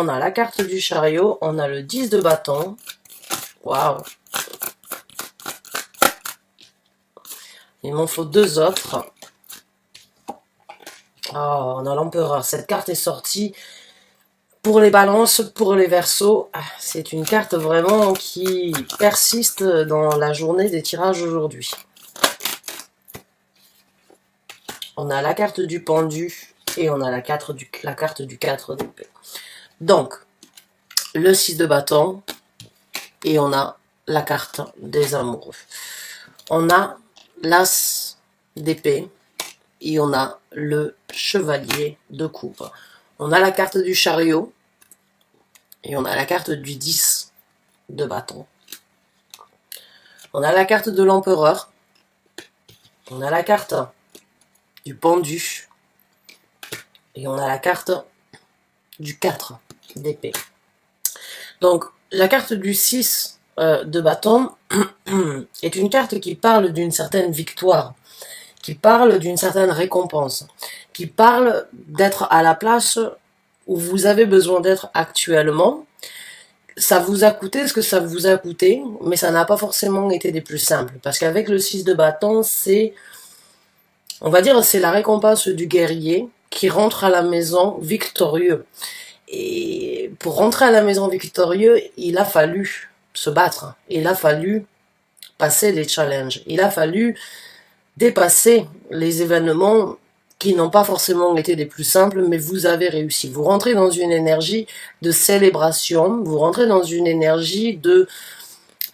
On a la carte du chariot, on a le 10 de bâton. Waouh! Il m'en faut deux autres. Oh, on a l'empereur. Cette carte est sortie pour les balances, pour les verseaux. C'est une carte vraiment qui persiste dans la journée des tirages aujourd'hui. On a la carte du pendu et on a la carte du 4 d'épée. Donc, le 6 de bâton et on a la carte des amoureux. On a l'as d'épée et on a le chevalier de coupe. On a la carte du chariot et on a la carte du 10 de bâton. On a la carte de l'empereur. On a la carte du pendu et on a la carte du 4 d'épée. Donc, la carte du 6 de bâton est une carte qui parle d'une certaine victoire, qui parle d'une certaine récompense, qui parle d'être à la place où vous avez besoin d'être actuellement. Ça vous a coûté ce que ça vous a coûté, mais ça n'a pas forcément été des plus simples. Parce qu'avec le 6 de bâton, c'est, on va dire, c'est la récompense du guerrier qui rentre à la maison victorieux. Et pour rentrer à la maison victorieux, il a fallu se battre. Il a fallu passer les challenges. Il a fallu dépasser les événements qui n'ont pas forcément été des plus simples, mais vous avez réussi. Vous rentrez dans une énergie de célébration, vous rentrez dans une énergie de...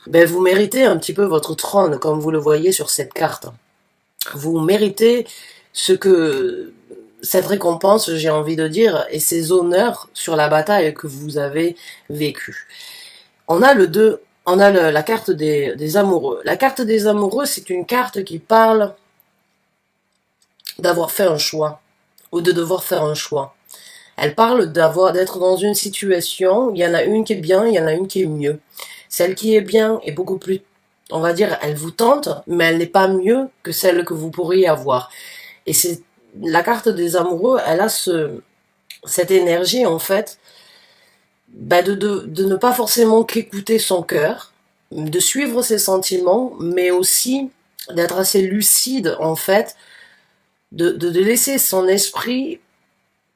vous méritez un petit peu votre trône, comme vous le voyez sur cette carte. Vous méritez ce que... cette récompense, j'ai envie de dire, et ces honneurs sur la bataille que vous avez vécue. On a le 2, on a la carte des amoureux. La carte des amoureux, c'est une carte qui parle d'avoir fait un choix, ou de devoir faire un choix. Elle parle d'être dans une situation, il y en a une qui est bien, il y en a une qui est mieux. Celle qui est bien est beaucoup plus, on va dire, elle vous tente, mais elle n'est pas mieux que celle que vous pourriez avoir. Et c'est la carte des amoureux, elle a cette énergie, en fait, de ne pas forcément qu'écouter son cœur, de suivre ses sentiments, mais aussi d'être assez lucide, en fait, de laisser son esprit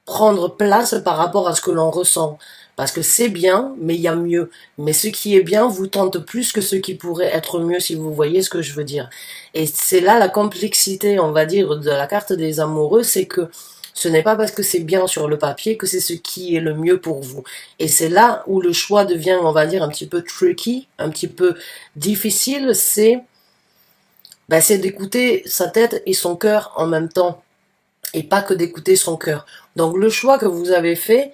prendre place par rapport à ce que l'on ressent. Parce que c'est bien, mais il y a mieux. Mais ce qui est bien vous tente plus que ce qui pourrait être mieux, si vous voyez ce que je veux dire. Et c'est là la complexité, on va dire, de la carte des amoureux, c'est que ce n'est pas parce que c'est bien sur le papier que c'est ce qui est le mieux pour vous. Et c'est là où le choix devient, on va dire, un petit peu tricky, un petit peu difficile, c'est d'écouter sa tête et son cœur en même temps. Et pas que d'écouter son cœur. Donc le choix que vous avez fait,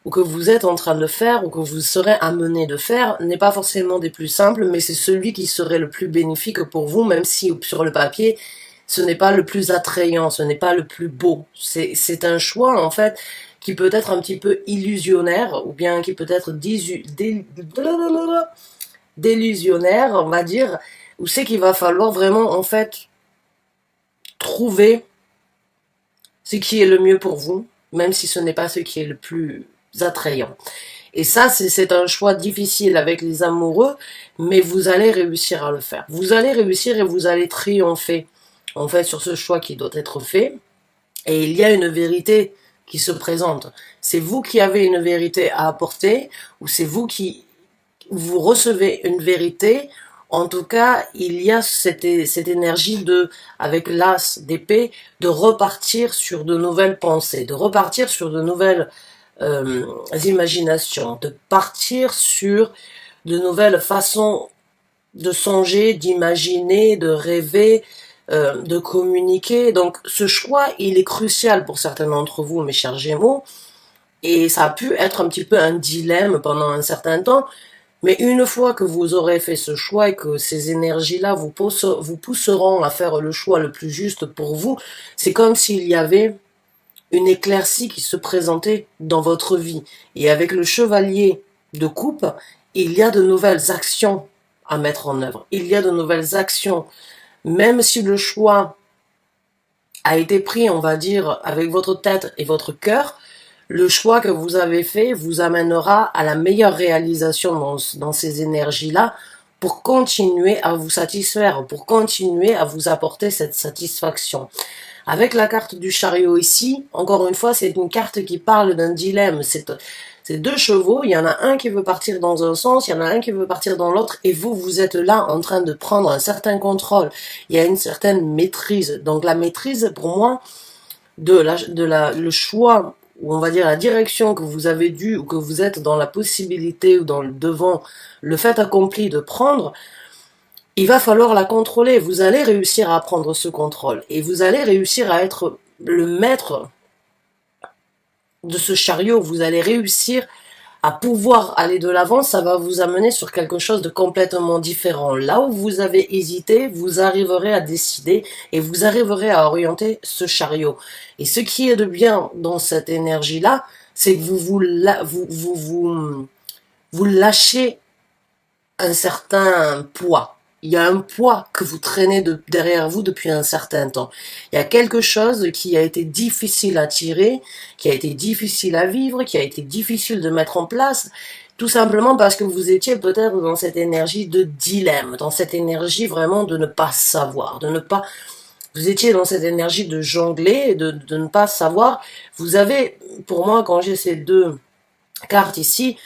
ou que vous êtes en train de faire, ou que vous serez amené de faire, n'est pas forcément des plus simples, mais c'est celui qui serait le plus bénéfique pour vous, même si sur le papier, ce n'est pas le plus attrayant, ce n'est pas le plus beau. C'est un choix, en fait, qui peut être un petit peu illusionnaire, ou bien qui peut être délusionnaire, on va dire, où c'est qu'il va falloir vraiment, en fait, trouver ce qui est le mieux pour vous, même si ce n'est pas ce qui est le plus attrayant. Et ça, c'est un choix difficile avec les amoureux, mais vous allez réussir à le faire. Vous allez réussir et vous allez triompher, en fait, sur ce choix qui doit être fait. Et il y a une vérité qui se présente. C'est vous qui avez une vérité à apporter, ou c'est vous qui vous recevez une vérité. En tout cas, il y a cette énergie avec l'as d'épée, de repartir sur de nouvelles pensées, de repartir sur de nouvelles imaginations, de partir sur de nouvelles façons de songer, d'imaginer, de rêver, de communiquer. Donc ce choix, il est crucial pour certains d'entre vous, mes chers Gémeaux, et ça a pu être un petit peu un dilemme pendant un certain temps. Mais une fois que vous aurez fait ce choix et que ces énergies-là vous pousseront à faire le choix le plus juste pour vous, c'est comme s'il y avait une éclaircie qui se présentait dans votre vie. Et avec le chevalier de coupe, il y a de nouvelles actions à mettre en œuvre. Il y a de nouvelles actions. Même si le choix a été pris, on va dire, avec votre tête et votre cœur, Le choix que vous avez fait vous amènera à la meilleure réalisation dans ces énergies-là pour continuer à vous satisfaire, pour continuer à vous apporter cette satisfaction. Avec la carte du chariot ici, encore une fois, c'est une carte qui parle d'un dilemme. C'est deux chevaux, il y en a un qui veut partir dans un sens, il y en a un qui veut partir dans l'autre, et vous êtes là en train de prendre un certain contrôle. Il y a une certaine maîtrise. Donc la maîtrise, pour moi, le choix, ou on va dire la direction que vous avez dû, ou que vous êtes dans la possibilité, ou devant le fait accompli de prendre, il va falloir la contrôler. Vous allez réussir à prendre ce contrôle, et vous allez réussir à être le maître de ce chariot. Vous allez réussir à pouvoir aller de l'avant. Ça va vous amener sur quelque chose de complètement différent. Là où vous avez hésité, vous arriverez à décider et vous arriverez à orienter ce chariot. Et ce qui est de bien dans cette énergie-là, c'est que vous lâchez un certain poids. Il y a un poids que vous traînez derrière vous depuis un certain temps. Il y a quelque chose qui a été difficile à tirer, qui a été difficile à vivre, qui a été difficile de mettre en place, tout simplement parce que vous étiez peut-être dans cette énergie de dilemme, dans cette énergie vraiment de ne pas savoir, vous étiez dans cette énergie de jongler, de ne pas savoir. Vous avez, pour moi, quand j'ai ces deux cartes ici,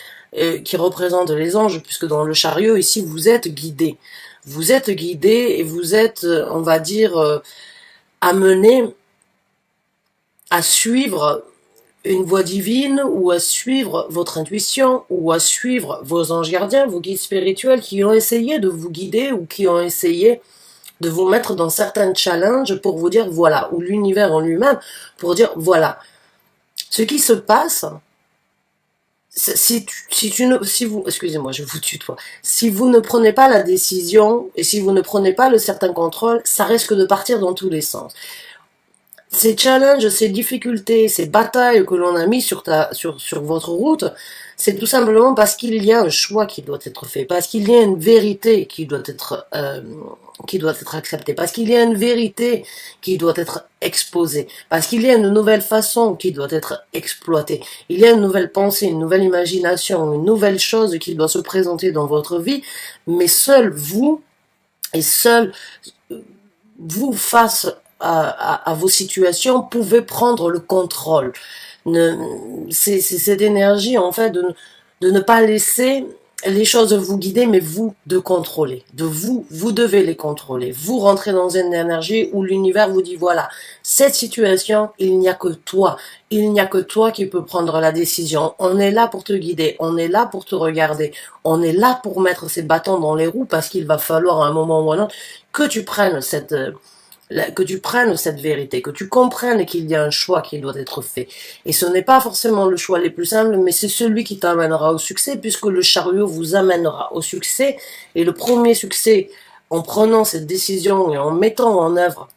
qui représentent les anges, puisque dans le chariot, ici, vous êtes guidé. Vous êtes guidé et vous êtes, on va dire, amené à suivre une voie divine, ou à suivre votre intuition, ou à suivre vos anges gardiens, vos guides spirituels qui ont essayé de vous guider, ou qui ont essayé de vous mettre dans certains challenges pour vous dire voilà, ou l'univers en lui-même pour dire voilà. Ce qui se passe, si vous, excusez-moi, je vous tutoie. Si vous ne prenez pas la décision et si vous ne prenez pas le certain contrôle, ça risque de partir dans tous les sens. Ces challenges, ces difficultés, ces batailles que l'on a mis sur votre route, c'est tout simplement parce qu'il y a un choix qui doit être fait, parce qu'il y a une vérité qui doit être acceptée, parce qu'il y a une vérité qui doit être exposée, parce qu'il y a une nouvelle façon qui doit être exploitée. Il y a une nouvelle pensée, une nouvelle imagination, une nouvelle chose qui doit se présenter dans votre vie, mais seul vous, et seul vous, face à vos situations, pouvez prendre le contrôle. C'est cette énergie, en fait, de ne pas laisser les choses vous guider, mais vous de contrôler. Vous devez les contrôler. Vous rentrez dans une énergie où l'univers vous dit voilà, cette situation, il n'y a que toi. Il n'y a que toi qui peux prendre la décision. On est là pour te guider. On est là pour te regarder. On est là pour mettre ces bâtons dans les roues parce qu'il va falloir à un moment ou à un autre que tu prennes cette vérité, que tu comprennes qu'il y a un choix qui doit être fait. Et ce n'est pas forcément le choix le plus simple, mais c'est celui qui t'amènera au succès, puisque le chariot vous amènera au succès. Et le premier succès, en prenant cette décision et en mettant en œuvre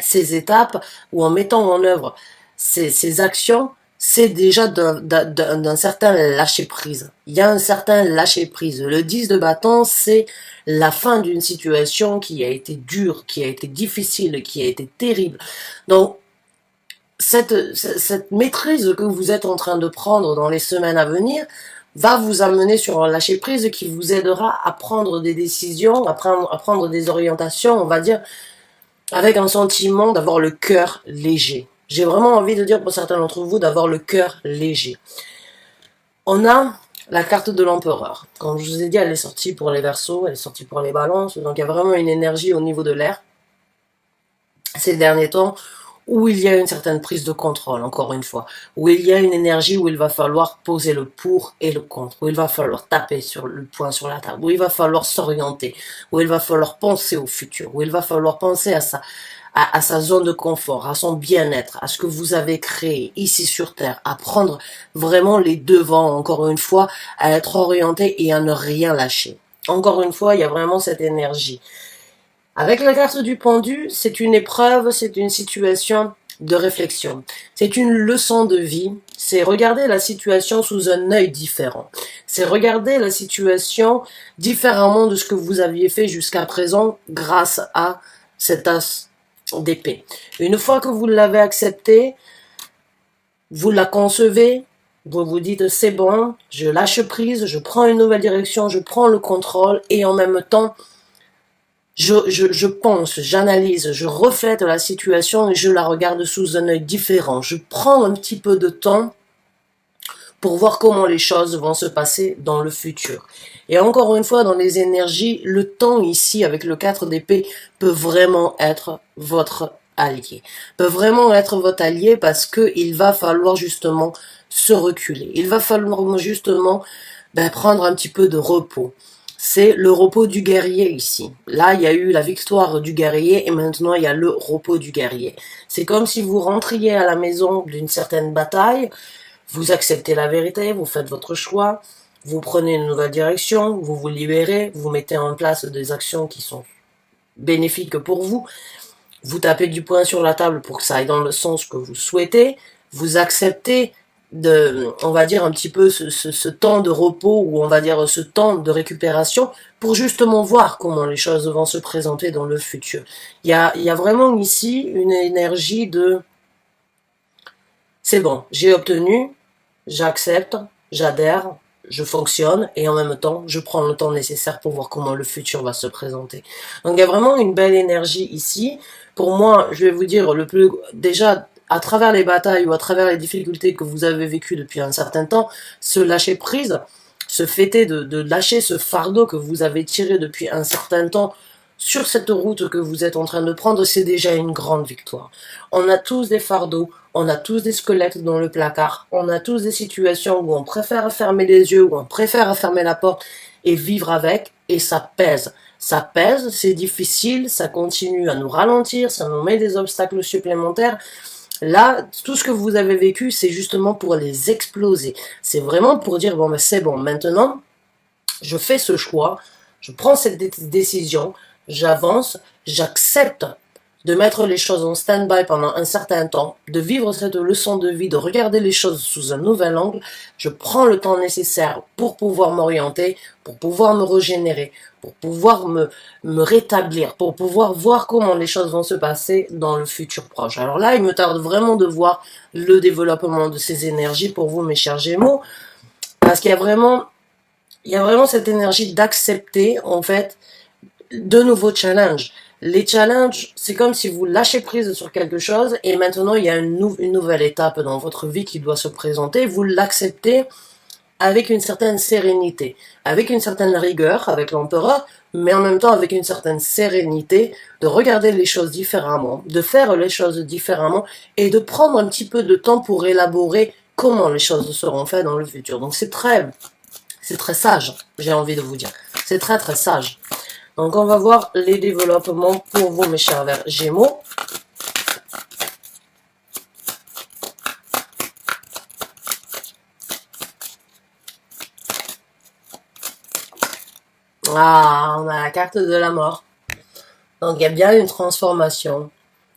ces étapes, ou en mettant en œuvre ces actions, c'est déjà d'un certain lâcher-prise. Il y a un certain lâcher-prise. Le 10 de bâton, c'est la fin d'une situation qui a été dure, qui a été difficile, qui a été terrible. Donc, cette maîtrise que vous êtes en train de prendre dans les semaines à venir va vous amener sur un lâcher-prise qui vous aidera à prendre des décisions, à prendre des orientations, on va dire, avec un sentiment d'avoir le cœur léger. J'ai vraiment envie de dire pour certains d'entre vous d'avoir le cœur léger. On a la carte de l'empereur. Comme je vous ai dit, elle est sortie pour les Verseaux, elle est sortie pour les Balances, donc il y a vraiment une énergie au niveau de l'air ces derniers temps où il y a une certaine prise de contrôle, encore une fois, où il y a une énergie où il va falloir poser le pour et le contre, où il va falloir taper sur le point sur la table, où il va falloir s'orienter, où il va falloir penser au futur, où il va falloir penser à sa zone de confort, à son bien-être, à ce que vous avez créé ici sur Terre, à prendre vraiment les devants, encore une fois, à être orienté et à ne rien lâcher. Encore une fois, il y a vraiment cette énergie. Avec la carte du pendu, c'est une épreuve, c'est une situation de réflexion. C'est une leçon de vie, c'est regarder la situation sous un œil différent. C'est regarder la situation différemment de ce que vous aviez fait jusqu'à présent grâce à cet as d'épée. Une fois que vous l'avez accepté, vous la concevez, vous vous dites c'est bon, je lâche prise, je prends une nouvelle direction, je prends le contrôle et en même temps, je pense, j'analyse, je reflète la situation et je la regarde sous un œil différent. Je prends un petit peu de temps pour voir comment les choses vont se passer dans le futur. Et encore une fois, dans les énergies, le temps ici, avec le 4 d'épée, peut vraiment être votre allié. Peut vraiment être votre allié parce que il va falloir justement se reculer. Il va falloir justement prendre un petit peu de repos. C'est le repos du guerrier ici. Là, il y a eu la victoire du guerrier et maintenant il y a le repos du guerrier. C'est comme si vous rentriez à la maison d'une certaine bataille, vous acceptez la vérité, vous faites votre choix, vous prenez une nouvelle direction, vous vous libérez, vous mettez en place des actions qui sont bénéfiques pour vous, vous tapez du poing sur la table pour que ça aille dans le sens que vous souhaitez, vous acceptez on va dire un petit peu ce temps de repos ou on va dire ce temps de récupération pour justement voir comment les choses vont se présenter dans le futur. Il y a vraiment ici une énergie de c'est bon, j'ai obtenu, j'accepte, j'adhère, je fonctionne et en même temps, je prends le temps nécessaire pour voir comment le futur va se présenter. Donc il y a vraiment une belle énergie ici. Pour moi, je vais vous dire, déjà, à travers les batailles ou à travers les difficultés que vous avez vécues depuis un certain temps, se lâcher prise, se fêter de lâcher ce fardeau que vous avez tiré depuis un certain temps sur cette route que vous êtes en train de prendre, c'est déjà une grande victoire. On a tous des fardeaux, on a tous des squelettes dans le placard, on a tous des situations où on préfère fermer les yeux, où on préfère fermer la porte et vivre avec, et ça pèse. Ça pèse, c'est difficile, ça continue à nous ralentir, ça nous met des obstacles supplémentaires. Là, tout ce que vous avez vécu, c'est justement pour les exploser. C'est vraiment pour dire, bon, ben c'est bon, maintenant, je fais ce choix, je prends cette décision, j'avance, j'accepte de mettre les choses en stand-by pendant un certain temps, de vivre cette leçon de vie, de regarder les choses sous un nouvel angle, je prends le temps nécessaire pour pouvoir m'orienter, pour pouvoir me régénérer, pour pouvoir me rétablir, pour pouvoir voir comment les choses vont se passer dans le futur proche. Alors là, il me tarde vraiment de voir le développement de ces énergies pour vous, mes chers Gémeaux, parce qu'il y a vraiment cette énergie d'accepter, en fait, de nouveaux challenges. Les challenges, c'est comme si vous lâchez prise sur quelque chose et maintenant il y a une nouvelle étape dans votre vie qui doit se présenter. Vous l'acceptez avec une certaine sérénité, avec une certaine rigueur, avec l'empereur, mais en même temps avec une certaine sérénité, de regarder les choses différemment, de faire les choses différemment et de prendre un petit peu de temps pour élaborer comment les choses seront faites dans le futur. Donc c'est très sage, j'ai envie de vous dire. C'est très très sage. Donc on va voir les développements pour vous, mes chers Gémeaux. Ah, on a la carte de la mort. Donc il y a bien une transformation.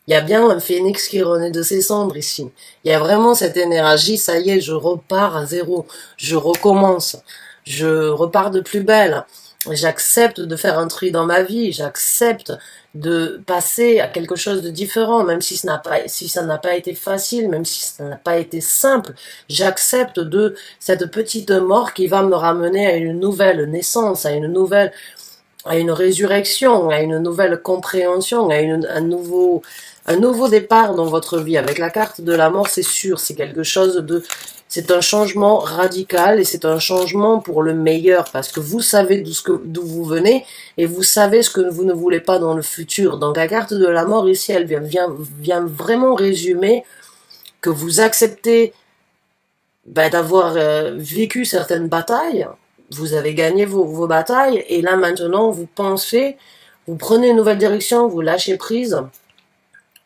Il y a bien un phénix qui renaît de ses cendres ici. Il y a vraiment cette énergie, ça y est, je repars à zéro. Je recommence. Je repars de plus belle. J'accepte de faire un tri dans ma vie. J'accepte de passer à quelque chose de différent, même si ça n'a pas été facile, même si ça n'a pas été simple. J'accepte de cette petite mort qui va me ramener à une nouvelle naissance, à une résurrection, à une nouvelle compréhension, à un nouveau départ dans votre vie. Avec la carte de la mort, c'est sûr, c'est un changement radical et c'est un changement pour le meilleur parce que vous savez d'où vous venez et vous savez ce que vous ne voulez pas dans le futur. Donc la carte de la mort ici, elle vient vraiment résumer que vous acceptez d'avoir vécu certaines batailles, vous avez gagné vos batailles, et là maintenant vous pensez, vous prenez une nouvelle direction, vous lâchez prise,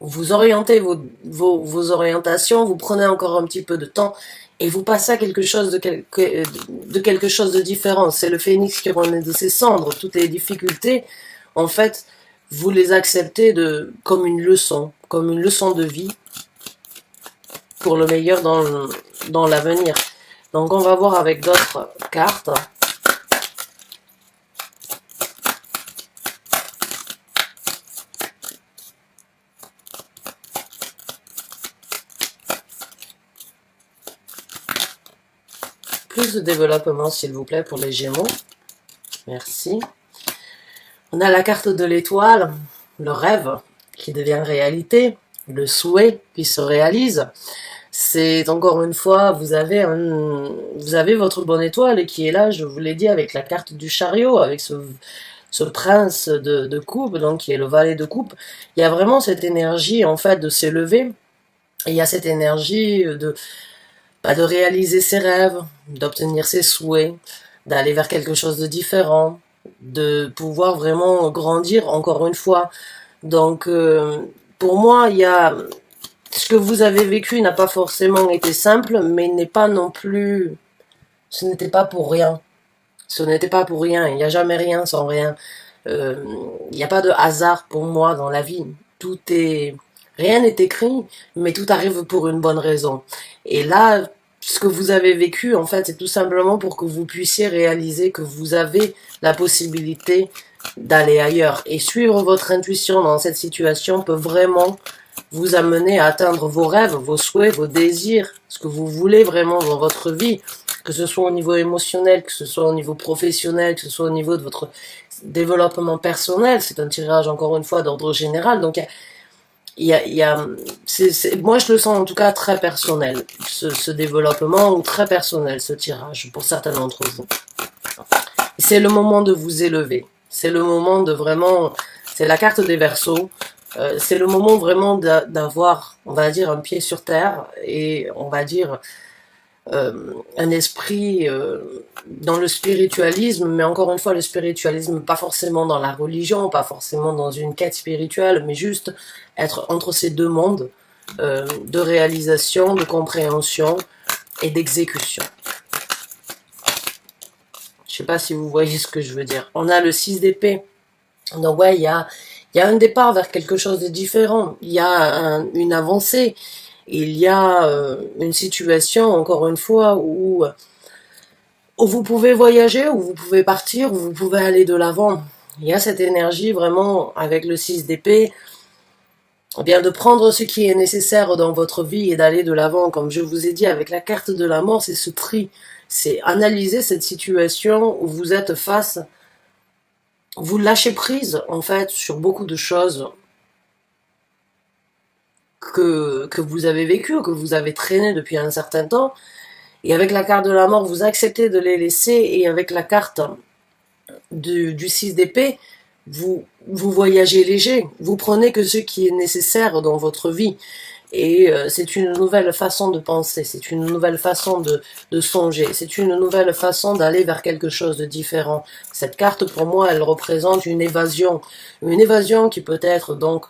vous orientez vos orientations, vous prenez encore un petit peu de temps, et vous passez à quelque chose quelque chose de différent. C'est le phénix qui renaît de ses cendres. Toutes les difficultés, en fait, vous les acceptez comme une leçon de vie, pour le meilleur dans l'avenir. Donc on va voir avec d'autres cartes. plus de développement, s'il vous plaît, pour les Gémeaux. Merci. On a la carte de l'étoile, le rêve qui devient réalité, le souhait qui se réalise. C'est encore une fois, vous avez votre bonne étoile qui est là, je vous l'ai dit, avec la carte du chariot, avec ce prince de coupe, donc qui est le valet de coupe. Il y a vraiment cette énergie en fait de s'élever. Et il y a cette énergie de réaliser ses rêves, d'obtenir ses souhaits, d'aller vers quelque chose de différent, de pouvoir vraiment grandir encore une fois. Donc pour moi, il y a ce que vous avez vécu n'a pas forcément été simple, mais il n'est pas non plus, ce n'était pas pour rien. Ce n'était pas pour rien. Il n'y a jamais rien sans rien. Il n'y a pas de hasard pour moi dans la vie. Rien n'est écrit, mais tout arrive pour une bonne raison. Et là, ce que vous avez vécu, en fait, c'est tout simplement pour que vous puissiez réaliser que vous avez la possibilité d'aller ailleurs. Et suivre votre intuition dans cette situation peut vraiment vous amener à atteindre vos rêves, vos souhaits, vos désirs, ce que vous voulez vraiment dans votre vie, que ce soit au niveau émotionnel, que ce soit au niveau professionnel, que ce soit au niveau de votre développement personnel. C'est un tirage, encore une fois, d'ordre général. Donc, moi je le sens en tout cas très personnel, ce développement, ou très personnel, ce tirage, pour certains d'entre vous. C'est le moment de vous élever. C'est le moment de vraiment, c'est la carte des Verseaux. C'est le moment vraiment d'avoir, on va dire, un pied sur terre et on va dire un esprit dans le spiritualisme, mais encore une fois le spiritualisme pas forcément dans la religion, pas forcément dans une quête spirituelle, mais juste être entre ces deux mondes de réalisation, de compréhension et d'exécution. Je sais pas si vous voyez ce que je veux dire. On a le 6 d'épée. Donc ouais, il y a un départ vers quelque chose de différent. Il y a une avancée. Il y a une situation, encore une fois, où vous pouvez voyager, où vous pouvez partir, où vous pouvez aller de l'avant. Il y a cette énergie vraiment avec le 6 d'épée, eh bien de prendre ce qui est nécessaire dans votre vie et d'aller de l'avant. Comme je vous ai dit, avec la carte de la mort, c'est ce tri. C'est analyser cette situation où vous êtes face, vous lâchez prise en fait sur beaucoup de choses que vous avez vécues, que vous avez traînées depuis un certain temps. Et avec la carte de la mort, vous acceptez de les laisser. Et avec la carte du 6 d'épée, vous voyagez léger. Vous prenez que ce qui est nécessaire dans votre vie. Et c'est une nouvelle façon de penser, c'est une nouvelle façon de songer, c'est une nouvelle façon d'aller vers quelque chose de différent. Cette carte, pour moi, elle représente une évasion qui peut être donc,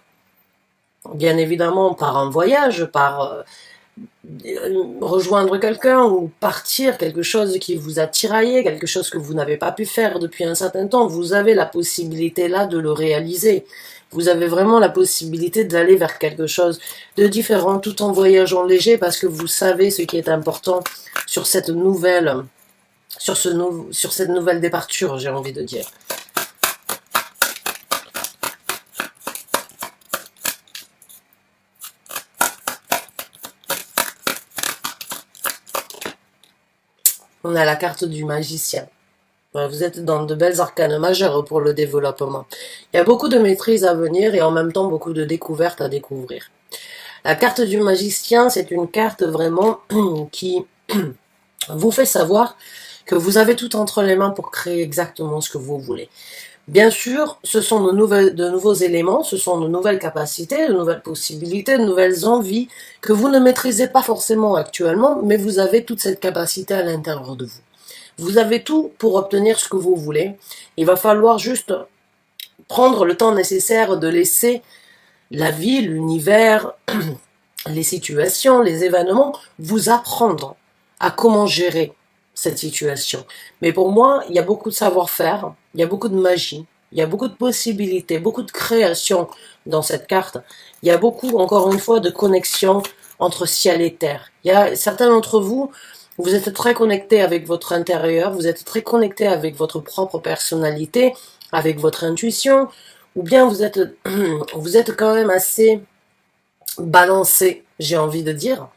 bien évidemment, par un voyage, par rejoindre quelqu'un ou partir, quelque chose qui vous a tiraillé, quelque chose que vous n'avez pas pu faire depuis un certain temps. Vous avez la possibilité là de le réaliser. Vous avez vraiment la possibilité d'aller vers quelque chose de différent tout en voyageant léger parce que vous savez ce qui est important sur cette nouvelle, sur cette nouvelle départure, j'ai envie de dire. On a la carte du magicien. Vous êtes dans de belles arcanes majeures pour le développement. Il y a beaucoup de maîtrise à venir et en même temps beaucoup de découvertes à découvrir. La carte du magicien, c'est une carte vraiment qui vous fait savoir que vous avez tout entre les mains pour créer exactement ce que vous voulez. Bien sûr, ce sont de nouveaux éléments, ce sont de nouvelles capacités, de nouvelles possibilités, de nouvelles envies que vous ne maîtrisez pas forcément actuellement, mais vous avez toute cette capacité à l'intérieur de vous. Vous avez tout pour obtenir ce que vous voulez. Il va falloir juste prendre le temps nécessaire de laisser la vie, l'univers, les situations, les événements vous apprendre à comment gérer cette situation. Mais pour moi, il y a beaucoup de savoir-faire, il y a beaucoup de magie, il y a beaucoup de possibilités, beaucoup de création dans cette carte. Il y a beaucoup, encore une fois, de connexion entre ciel et terre. Il y a certains d'entre vous, vous êtes très connectés avec votre intérieur, vous êtes très connectés avec votre propre personnalité, avec votre intuition, ou bien vous êtes quand même assez balancé, j'ai envie de dire.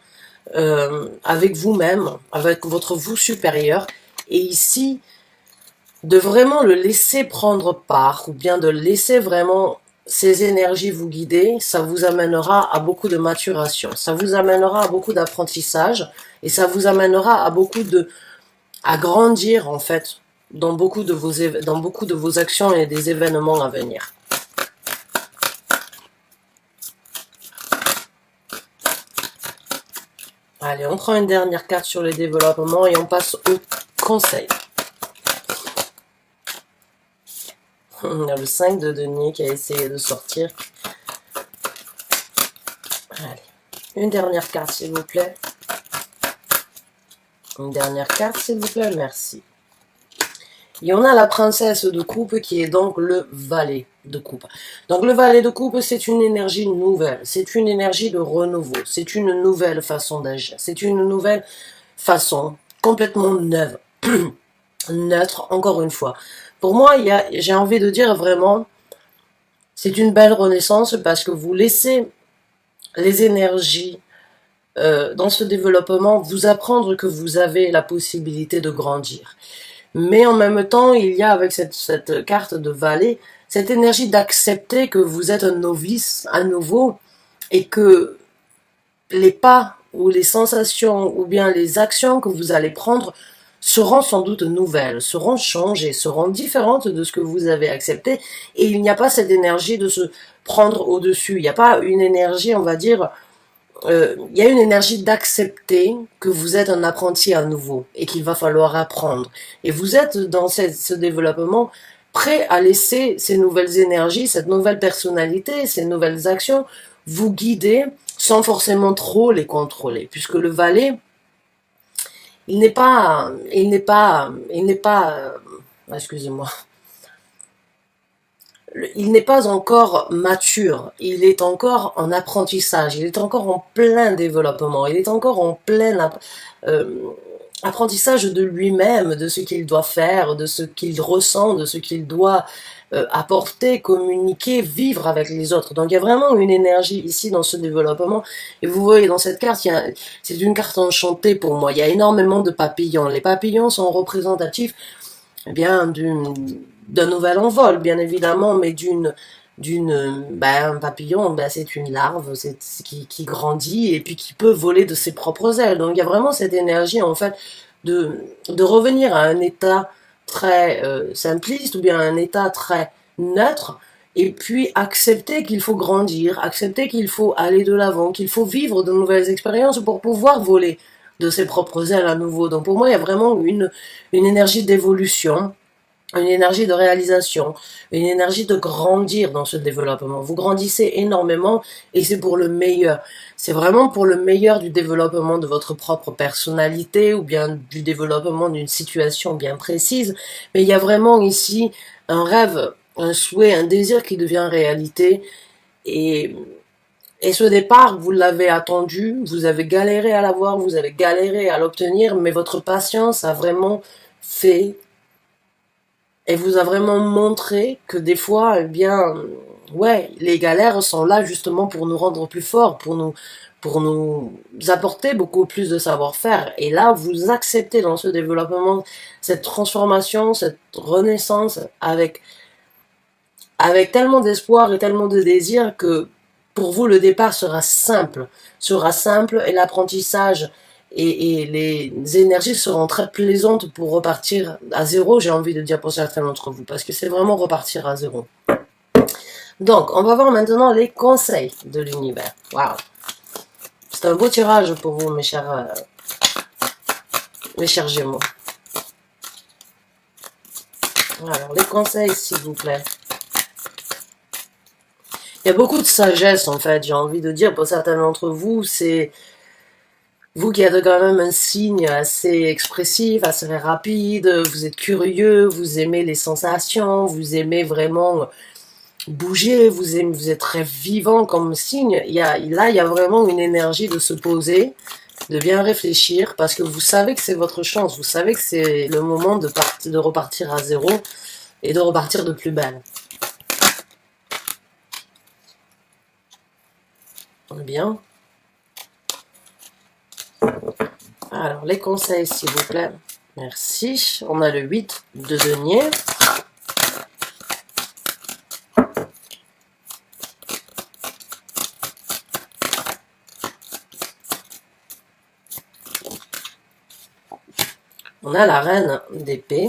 avec vous-même, avec votre vous supérieur. Et ici, de vraiment le laisser prendre part, ou bien de laisser vraiment ces énergies vous guider, ça vous amènera à beaucoup de maturation, ça vous amènera à beaucoup d'apprentissage, et ça vous amènera à à grandir en fait, dans beaucoup de vos actions et des événements à venir. Allez, on prend une dernière carte sur le développement et on passe au conseil. On a le 5 de denier qui a essayé de sortir. Allez, une dernière carte s'il vous plaît. Une dernière carte s'il vous plaît, merci. Et on a la princesse de coupe qui est donc le valet de coupe. Donc le valet de coupe, c'est une énergie nouvelle, c'est une énergie de renouveau, c'est une nouvelle façon d'agir, c'est une nouvelle façon complètement neuve, neutre, encore une fois. Pour moi, j'ai envie de dire vraiment, c'est une belle renaissance parce que vous laissez les énergies dans ce développement vous apprendre que vous avez la possibilité de grandir. Mais en même temps, il y a avec cette carte de valet, cette énergie d'accepter que vous êtes un novice à nouveau et que les pas ou les sensations ou bien les actions que vous allez prendre seront sans doute nouvelles, seront changées, seront différentes de ce que vous avez accepté et il n'y a pas cette énergie de se prendre au-dessus. Il n'y a pas une énergie, on va dire, il y a une énergie d'accepter que vous êtes un apprenti à nouveau et qu'il va falloir apprendre. Et vous êtes dans ce développement prêt à laisser ces nouvelles énergies, cette nouvelle personnalité, ces nouvelles actions vous guider sans forcément trop les contrôler. Puisque le valet, excusez-moi, il n'est pas encore mature, il est encore en apprentissage, il est encore en plein développement, il est encore en plein apprentissage de lui-même, de ce qu'il doit faire, de ce qu'il ressent, de ce qu'il doit apporter, communiquer, vivre avec les autres. Donc il y a vraiment une énergie ici dans ce développement. Et vous voyez dans cette carte, c'est une carte enchantée pour moi. Il y a énormément de papillons. Les papillons sont représentatifs eh bien d'un nouvel envol, bien évidemment, mais un papillon, c'est une larve, qui grandit et puis qui peut voler de ses propres ailes. Donc il y a vraiment cette énergie en fait de revenir à un état très simpliste ou bien un état très neutre et puis accepter qu'il faut grandir, accepter qu'il faut aller de l'avant, qu'il faut vivre de nouvelles expériences pour pouvoir voler de ses propres ailes à nouveau. Donc pour moi, il y a vraiment une énergie d'évolution, une énergie de réalisation, une énergie de grandir dans ce développement. Vous grandissez énormément et c'est pour le meilleur. C'est vraiment pour le meilleur du développement de votre propre personnalité ou bien du développement d'une situation bien précise. Mais il y a vraiment ici un rêve, un souhait, un désir qui devient réalité et ce départ, vous l'avez attendu, vous avez galéré à l'avoir, vous avez galéré à l'obtenir, mais votre patience a vraiment fait et vous a vraiment montré que des fois, eh bien, ouais, les galères sont là justement pour nous rendre plus forts, pour nous apporter beaucoup plus de savoir-faire. Et là, vous acceptez dans ce développement cette transformation, cette renaissance avec tellement d'espoir et tellement de désir que pour vous, le départ sera simple et l'apprentissage et les énergies seront très plaisantes pour repartir à zéro, j'ai envie de dire pour certains d'entre vous, parce que c'est vraiment repartir à zéro. Donc, on va voir maintenant les conseils de l'univers. Waouh! C'est un beau tirage pour vous, mes chers Gémeaux. Alors, les conseils, s'il vous plaît. Il y a beaucoup de sagesse, en fait, j'ai envie de dire, pour certains d'entre vous, c'est vous qui êtes quand même un signe assez expressif, assez rapide, vous êtes curieux, vous aimez les sensations, vous aimez vraiment bouger, vous êtes très vivant comme signe. Il y a vraiment une énergie de se poser, de bien réfléchir, parce que vous savez que c'est votre chance, vous savez que c'est le moment de repartir à zéro et de repartir de plus belle. Bien. Alors, les conseils, s'il vous plaît. Merci. On a le 8 de denier. On a la reine d'épée.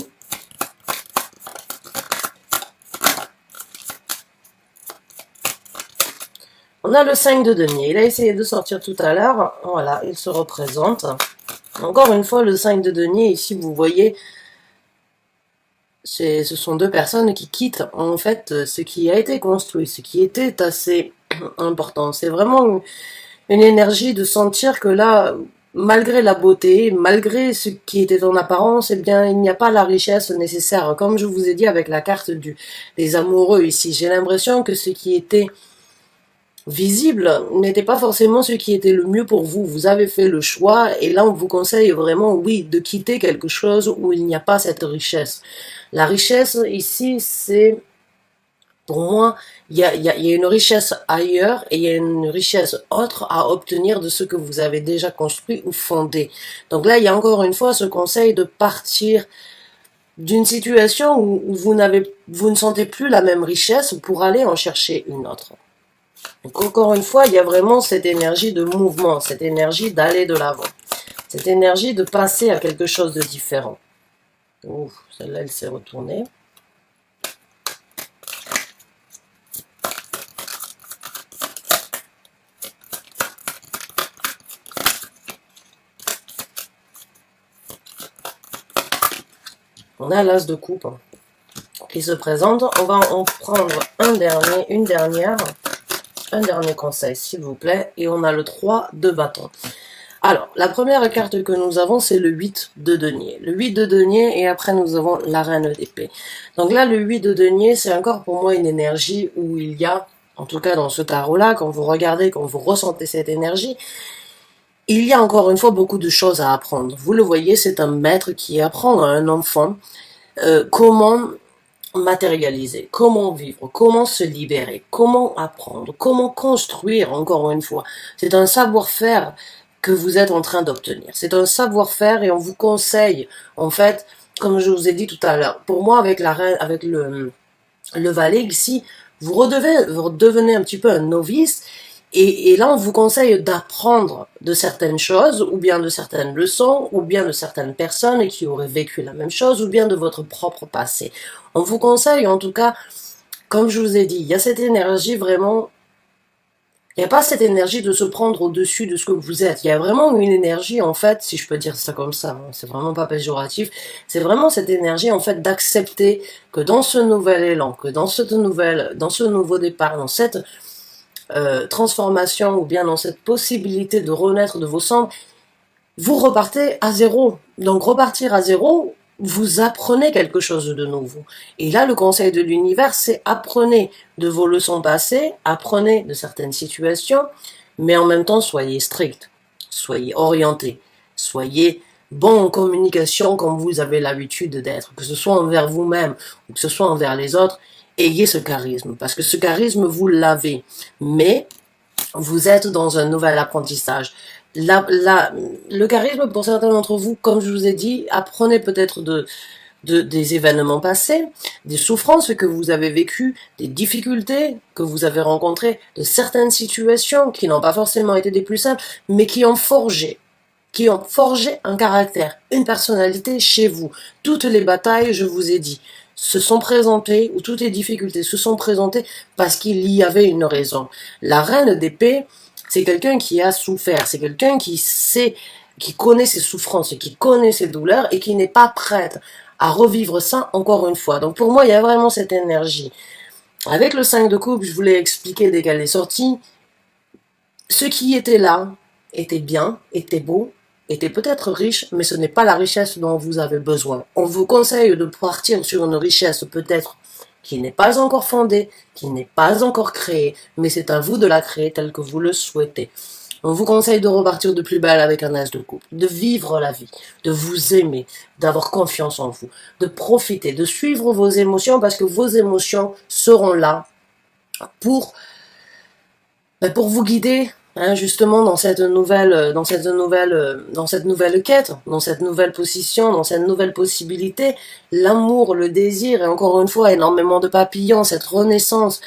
On a le 5 de denier. Il a essayé de sortir tout à l'heure. Voilà, il se représente. Encore une fois, le 5 de denier, ici, vous voyez, ce sont deux personnes qui quittent, en fait, ce qui a été construit, ce qui était assez important. C'est vraiment une énergie de sentir que là, malgré la beauté, malgré ce qui était en apparence, eh bien, il n'y a pas la richesse nécessaire. Comme je vous ai dit avec la carte des amoureux ici, j'ai l'impression que ce qui était visible n'était pas forcément ce qui était le mieux pour vous. Vous avez fait le choix et là, on vous conseille vraiment, oui, de quitter quelque chose où il n'y a pas cette richesse. La richesse ici, c'est... Pour moi, il y a une richesse ailleurs et il y a une richesse autre à obtenir de ce que vous avez déjà construit ou fondé. Donc là, il y a encore une fois ce conseil de partir d'une situation où vous ne sentez plus la même richesse pour aller en chercher une autre. Donc encore une fois, il y a vraiment cette énergie de mouvement, cette énergie d'aller de l'avant, cette énergie de passer à quelque chose de différent. Ouf, celle-là, elle s'est retournée. On a l'as de coupe qui se présente. On va en prendre un dernier conseil, s'il vous plaît. Et on a le 3 de bâton. Alors, la première carte que nous avons, c'est le 8 de denier. Le 8 de denier, et après nous avons la reine d'épée. Donc là, le 8 de denier, c'est encore pour moi une énergie où il y a, en tout cas dans ce tarot-là, quand vous regardez, quand vous ressentez cette énergie, il y a encore une fois beaucoup de choses à apprendre. Vous le voyez, c'est un maître qui apprend à un enfant comment matérialiser, comment vivre, comment se libérer, comment apprendre, comment construire, encore une fois. C'est un savoir-faire que vous êtes en train d'obtenir. C'est un savoir-faire et on vous conseille, en fait, comme je vous ai dit tout à l'heure, pour moi, avec la reine, avec le valet ici, vous redevenez un petit peu un novice. Et là, on vous conseille d'apprendre de certaines choses, ou bien de certaines leçons, ou bien de certaines personnes qui auraient vécu la même chose, ou bien de votre propre passé. On vous conseille, en tout cas, comme je vous ai dit, il y a cette énergie vraiment... Il n'y a pas cette énergie de se prendre au-dessus de ce que vous êtes. Il y a vraiment une énergie, en fait, si je peux dire ça comme ça, hein, c'est vraiment pas péjoratif, c'est vraiment cette énergie, en fait, d'accepter que dans ce nouvel élan, que dans ce nouveau départ, dans cette... transformation ou bien dans cette possibilité de renaître de vos cendres, vous repartez à zéro. Donc repartir à zéro, vous apprenez quelque chose de nouveau. Et là, le conseil de l'univers, c'est apprenez de vos leçons passées, apprenez de certaines situations, mais en même temps, soyez strict, soyez orienté, soyez bon en communication comme vous avez l'habitude d'être, que ce soit envers vous-même ou que ce soit envers les autres. Ayez ce charisme, parce que ce charisme, vous l'avez, mais vous êtes dans un nouvel apprentissage. Le charisme, pour certains d'entre vous, comme je vous ai dit, apprenez peut-être des événements passés, des souffrances que vous avez vécues, des difficultés que vous avez rencontrées, de certaines situations qui n'ont pas forcément été des plus simples, mais qui ont forgé un caractère, une personnalité chez vous. Toutes les batailles, je vous ai dit, se sont présentées, ou toutes les difficultés se sont présentées parce qu'il y avait une raison. La reine d'épée, c'est quelqu'un qui a souffert, c'est quelqu'un qui sait, qui connaît ses souffrances, qui connaît ses douleurs et qui n'est pas prête à revivre ça encore une fois. Donc pour moi, il y a vraiment cette énergie. Avec le 5 de coupe, je vous l'ai expliqué dès qu'elle est sortie, ce qui était là était bien, était beau, était peut-être riche, mais ce n'est pas la richesse dont vous avez besoin. On vous conseille de partir sur une richesse peut-être qui n'est pas encore fondée, qui n'est pas encore créée, mais c'est à vous de la créer telle que vous le souhaitez. On vous conseille de repartir de plus belle avec un as de coupe, de vivre la vie, de vous aimer, d'avoir confiance en vous, de profiter, de suivre vos émotions parce que vos émotions seront là pour vous guider hein, justement dans cette nouvelle quête, dans cette nouvelle position, dans cette nouvelle possibilité, l'amour, le désir et encore une fois énormément de papillons, cette renaissance.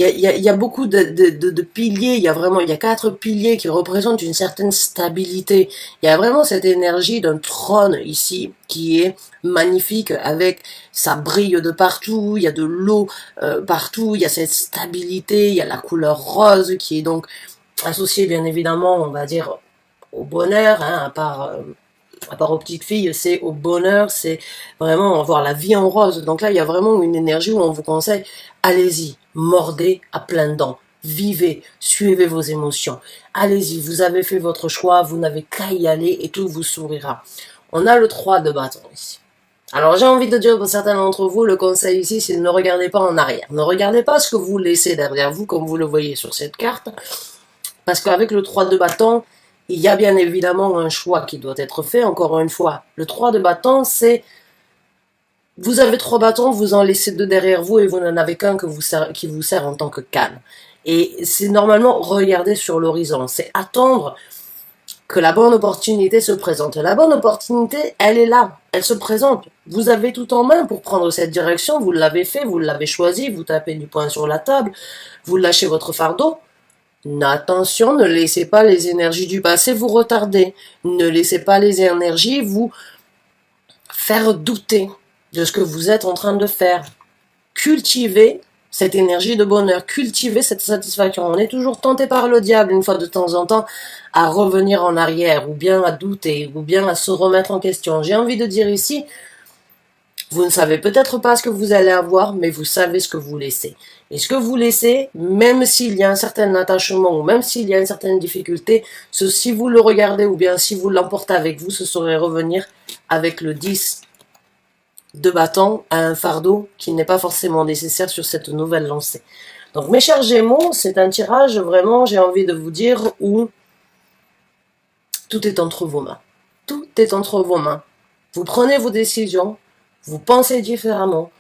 Il y a beaucoup de piliers, il y a 4 piliers qui représentent une certaine stabilité. Il y a vraiment cette énergie d'un trône ici qui est magnifique, avec ça brille de partout, il y a de l'eau partout, il y a cette stabilité, il y a la couleur rose qui est donc associée bien évidemment, on va dire, au bonheur, hein, à part aux petites filles, c'est au bonheur, c'est vraiment voir la vie en rose. Donc là, il y a vraiment une énergie où on vous conseille, allez-y, mordez à pleines dents, vivez, suivez vos émotions. Allez-y, vous avez fait votre choix, vous n'avez qu'à y aller et tout vous sourira. On a le 3 de bâton ici. Alors j'ai envie de dire pour certains d'entre vous, le conseil ici, c'est de ne regardez pas en arrière. Ne regardez pas ce que vous laissez derrière vous, comme vous le voyez sur cette carte. Parce qu'avec le 3 de bâton, il y a bien évidemment un choix qui doit être fait, encore une fois. Le 3 de bâton, c'est... Vous avez 3 bâtons, vous en laissez 2 derrière vous et vous n'en avez qu'un qui vous sert en tant que canne. Et c'est normalement regarder sur l'horizon. C'est attendre que la bonne opportunité se présente. La bonne opportunité, elle est là. Elle se présente. Vous avez tout en main pour prendre cette direction. Vous l'avez fait, vous l'avez choisi, vous tapez du poing sur la table, vous lâchez votre fardeau. Attention, ne laissez pas les énergies du passé vous retarder. Ne laissez pas les énergies vous faire douter de ce que vous êtes en train de faire. Cultivez cette énergie de bonheur, cultivez cette satisfaction. On est toujours tenté par le diable, une fois de temps en temps, à revenir en arrière, ou bien à douter, ou bien à se remettre en question. J'ai envie de dire ici, vous ne savez peut-être pas ce que vous allez avoir, mais vous savez ce que vous laissez. Et ce que vous laissez, même s'il y a un certain attachement, ou même s'il y a une certaine difficulté, si vous le regardez, ou bien si vous l'emportez avec vous, ce serait revenir avec le 10 de bâton à un fardeau qui n'est pas forcément nécessaire sur cette nouvelle lancée. Donc mes chers Gémeaux, c'est un tirage vraiment, j'ai envie de vous dire, où tout est entre vos mains. Tout est entre vos mains. Vous prenez vos décisions, vous pensez différemment,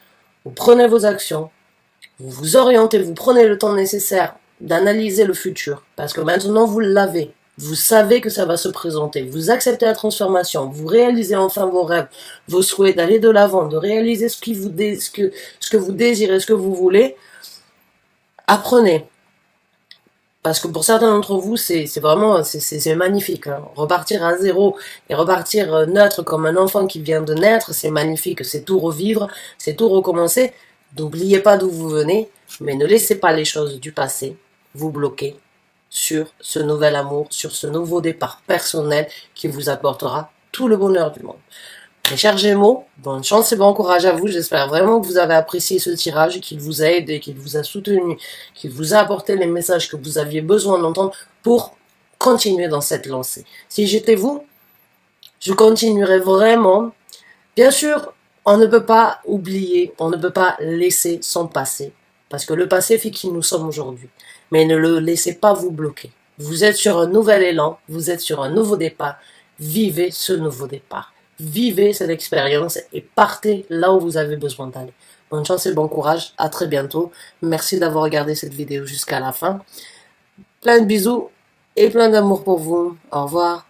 vous prenez vos actions, vous vous orientez, vous prenez le temps nécessaire d'analyser le futur, parce que maintenant vous l'avez. Vous savez que ça va se présenter. Vous acceptez la transformation. Vous réalisez enfin vos rêves, vos souhaits, d'aller de l'avant, de réaliser ce que vous désirez, ce que vous voulez. Apprenez. Parce que pour certains d'entre vous, c'est vraiment, c'est magnifique. Hein. Repartir à zéro et repartir neutre comme un enfant qui vient de naître, c'est magnifique. C'est tout revivre, c'est tout recommencer. N'oubliez pas d'où vous venez, mais ne laissez pas les choses du passé vous bloquer sur ce nouvel amour, sur ce nouveau départ personnel qui vous apportera tout le bonheur du monde. Mes chers Gémeaux, bonne chance et bon courage à vous. J'espère vraiment que vous avez apprécié ce tirage, qu'il vous a aidé, qu'il vous a soutenu, qu'il vous a apporté les messages que vous aviez besoin d'entendre pour continuer dans cette lancée. Si j'étais vous, je continuerais vraiment. Bien sûr, on ne peut pas oublier, on ne peut pas laisser son passé. Parce que le passé fait qui nous sommes aujourd'hui. Mais ne le laissez pas vous bloquer. Vous êtes sur un nouvel élan, vous êtes sur un nouveau départ. Vivez ce nouveau départ. Vivez cette expérience et partez là où vous avez besoin d'aller. Bonne chance et bon courage. À très bientôt. Merci d'avoir regardé cette vidéo jusqu'à la fin. Plein de bisous et plein d'amour pour vous. Au revoir.